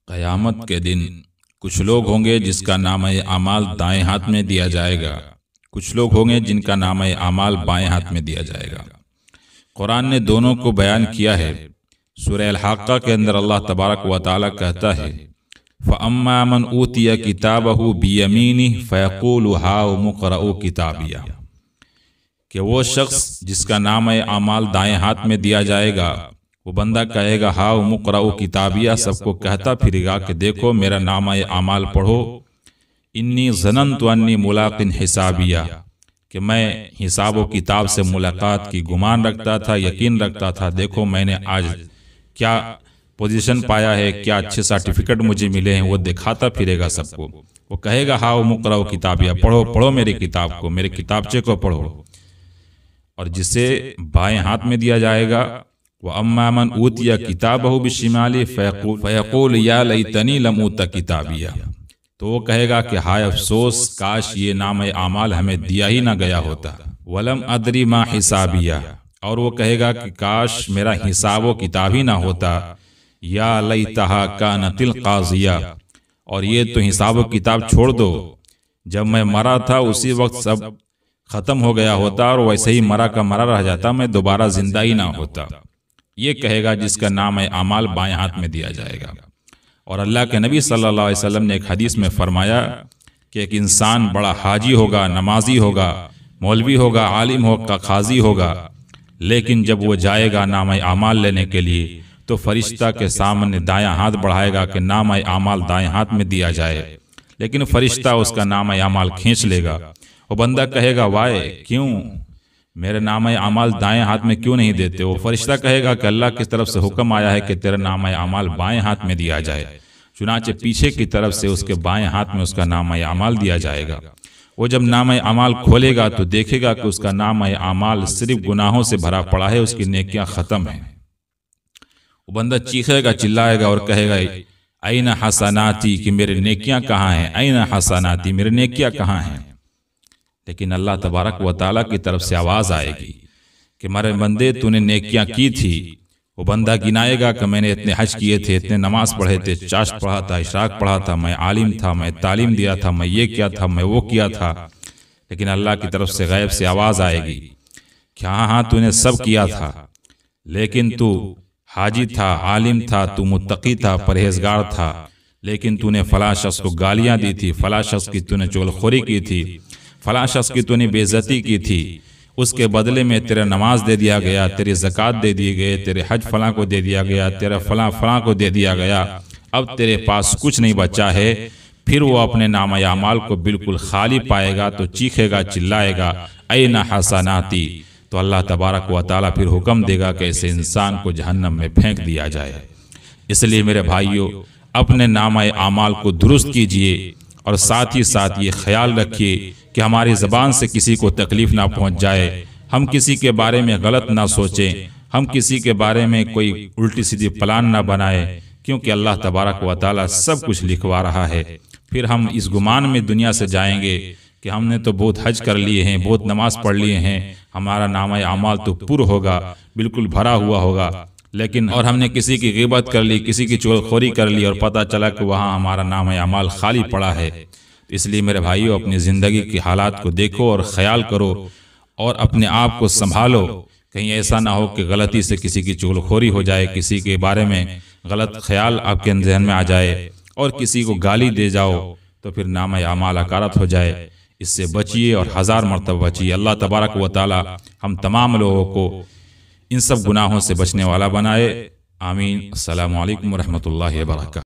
قیامت کے دن کچھ لوگ ہوں گے جس کا نامہ اعمال دائیں ہاتھ میں دیا جائے گا، کچھ لوگ ہوں گے جن کا نامہ اعمال بائیں ہاتھ میں دیا جائے گا۔ قرآن نے دونوں کو بیان کیا ہے۔ سورہ الحاقہ کے اندر اللہ تبارک و تعالیٰ کہتا ہے فَأَمَّا مَنْ أُوتِيَ كِتَابَهُ بِيَمِينِهِ فَيَقُولُ هَاؤُمُ اقْرَءُوا کتابیہ، کہ وہ شخص جس کا نامہ اعمال دائیں ہاتھ میں دیا جائے گا، وہ بندہ کہے گا ہاؤم اقرءوا کتابیہ، سب کو کہتا پھرے گا کہ دیکھو میرا نامہ اعمال پڑھو، انی ظننت انی ملاق حسابیہ، کہ میں حساب و کتاب سے ملاقات کی گمان رکھتا تھا، یقین رکھتا تھا، دیکھو میں نے آج کیا پوزیشن پایا ہے، کیا اچھے سرٹیفکیٹ مجھے ملے ہیں، وہ دکھاتا پھرے گا سب کو۔ وہ کہے گا ہاؤم اقرءوا کتابیہ، پڑھو پڑھو میری کتاب کو، میرے کتابچے کو پڑھو۔ اور جسے بائیں ہاتھ میں دیا جائے گا وَأَمَّا مَنْ أُوتِيَ كِتَابَهُ بِالشِّمَالِ فَيَقُولُ يَا لَيْتَنِي لَمْ أُوتَ کِتَابِیَہ، تو وہ کہے گا کہ ہائے افسوس، کاش یہ نامہ اعمال ہمیں دیا ہی نہ گیا ہوتا۔ وَلَمْ أَدْرِ مَا حِسَابِیَہ، اور وہ کہے گا کہ کاش میرا حساب و کتاب ہی نہ ہوتا۔ یا لیتہا کانت القاضیہ، اور یہ تو حساب و کتاب چھوڑ دو، جب میں مرا تھا اسی وقت سب ختم ہو گیا ہوتا اور ویسے ہی مرا کا مرا رہ جاتا، میں دوبارہ زندہ ہی نہ ہوتا۔ یہ کہے گا جس کا نام اعمال بائیں ہاتھ میں دیا جائے گا۔ اور اللہ کے نبی صلی اللہ علیہ وسلم نے ایک حدیث میں فرمایا کہ ایک انسان بڑا حاجی ہوگا، نمازی ہوگا، مولوی ہوگا، عالم ہوگا، قاضی ہوگا، لیکن جب وہ جائے گا نام اعمال لینے کے لیے تو فرشتہ کے سامنے دایاں ہاتھ بڑھائے گا کہ نام اعمال دائیں ہاتھ میں دیا جائے، لیکن فرشتہ اس کا نام اعمال کھینچ لے گا۔ وہ بندہ کہے گا وائے، کیوں میرے نامہ اعمال دائیں ہاتھ میں کیوں نہیں دیتے؟ وہ فرشتہ کہے گا کہ اللہ کی طرف سے حکم آیا ہے کہ تیرا نامہ اعمال بائیں ہاتھ میں دیا جائے، چنانچہ پیچھے کی طرف سے اس کے بائیں ہاتھ میں اس کا نامہ اعمال دیا جائے گا۔ وہ جب نامہ اعمال کھولے گا تو دیکھے گا کہ اس کا نامہ اعمال صرف گناہوں سے بھرا پڑا ہے، اس کی نیکیاں ختم ہیں۔ وہ بندہ چیخے گا، چلائے گا اور کہے گا این حسناتی، کہ میرے نیکیاں کہاں ہیں، این حسناتی، میرے نیکیاں کہاں ہیں؟ لیکن اللہ تبارک و تعالیٰ کی طرف سے آواز آئے گی کہ میرے بندے تو نے نیکیاں کی تھی۔ وہ بندہ گنائے گا کہ میں نے اتنے حج کیے تھے، اتنے نماز پڑھے تھے، چاشت پڑھا تھا، اشراق پڑھا تھا، میں عالم تھا، میں تعلیم دیا تھا، میں یہ کیا تھا، میں وہ کیا تھا۔ لیکن اللہ کی طرف سے غیب سے آواز آئے گی کہ ہاں ہاں تو نے سب کیا تھا، لیکن تو حاجی تھا، عالم تھا، تو متقی تھا، پرہیزگار تھا، لیکن تو نے فلاں شخص کو گالیاں دی تھی، فلاں شخص کی تو نے چغلخوری کی تھی، فلاں شخص کی تو نے بے عزتی کی تھی، اس کے بدلے میں تیرا نماز دے دیا گیا، تیری زکوٰۃ دے دی گئے، تیرے حج فلاں کو دے دیا گیا، تیرا فلاں فلاں کو دے دیا گیا، اب تیرے پاس کچھ نہیں بچا ہے۔ پھر وہ اپنے نامہ اعمال کو بالکل خالی پائے گا تو چیخے گا، چلائے گا این حسناتی، تو اللہ تبارک و تعالیٰ پھر حکم دے گا کہ ایسے انسان کو جہنم میں پھینک دیا جائے۔ اس لیے میرے بھائیوں، اپنے نامہ اعمال کو درست کیجئے اور ساتھ ہی ساتھ یہ خیال رکھیے کہ ہماری زبان سے کسی کو تکلیف نہ پہنچ جائے، ہم کسی کے بارے میں غلط نہ سوچیں، ہم کسی کے بارے میں کوئی الٹی سیدھی پلان نہ بنائیں، کیونکہ اللہ تبارک و تعالیٰ سب کچھ لکھوا رہا ہے۔ پھر ہم اس گمان میں دنیا سے جائیں گے کہ ہم نے تو بہت حج کر لیے ہیں، بہت نماز پڑھ لیے ہیں، ہمارا نامہ اعمال تو پر ہوگا، بالکل بھرا ہوا ہوگا، لیکن اور ہم نے کسی کی غیبت کر لی، کسی کی چغلخوری کر لی اور پتہ چلا کہ وہاں ہمارا نامہ اعمال خالی پڑا ہے۔ اس لیے میرے بھائیوں، اپنی زندگی کی حالات کو دیکھو اور خیال کرو اور اپنے آپ کو سنبھالو، کہیں ایسا نہ ہو کہ غلطی سے کسی کی چغلخوری ہو جائے، کسی کے بارے میں غلط خیال آپ کے ذہن میں آ جائے اور کسی کو گالی دے جاؤ تو پھر نامہ اعمال اکارت ہو جائے۔ اس سے بچیے اور ہزار مرتبہ بچیے۔ اللہ تبارک و تعالی ہم تمام لوگوں کو ان سب گناہوں سے بچنے والا بنائے، آمین۔ السلام علیکم ورحمۃ اللہ وبرکاتہ۔